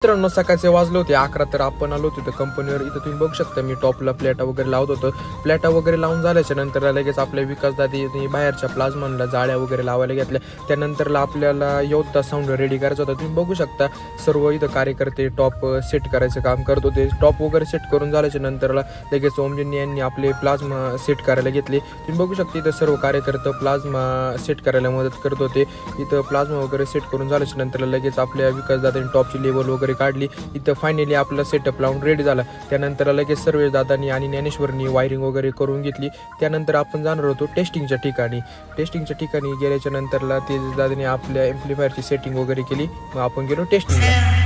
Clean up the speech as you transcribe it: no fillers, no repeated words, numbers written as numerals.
मित्रांनो सकाळचे वाजले होते 11 तर आपण आलो होतो कंपनीवर. इथं तुम्ही बघू शकता मी टॉपला प्लेटा वगैरे लावत होतो. प्लेटा वगैरे लावून झाल्याच्या नंतर लगेच आपल्या विकास दादी बाहेरच्या प्लाझ्माला जाळ्या वगैरे लावायला घेतल्या. त्यानंतरला आपल्याला योद्धा साऊंड रेडी करायचा होता. तुम्ही बघू शकता सर्व इथं कार्यकर्ते टॉप सेट करायचं काम करत होते. टॉप वगैरे सेट करून झाल्याच्या नंतरला लगेच ओमजींनी यांनी आपले प्लाझ्मा सेट करायला घेतले. तुम्ही बघू शकता इथं सर्व कार्यकर्ते प्लाझ्मा सेट करायला मदत करत होते. इथं प्लाझ्मा वगैरे सेट करून झाल्याच्या नंतर लगेच आपल्या विकास दादांनी टॉपची लेवल वगैरे काढली. इथं फायनली आपला सेटअप लावून रेडी झाला. त्यानंतर लगेच सर्वेश दादांनी आणि ज्ञानेश्वरनी वायरिंग वगैरे करून घेतली. त्यानंतर आपण जाणार होतो टेस्टिंगच्या ठिकाणी गेल्याच्या नंतरला ते दादांनी आपल्या एम्प्लिफायरची सेटिंग वगैरे केली. मग आपण गेलो टेस्टिंगला.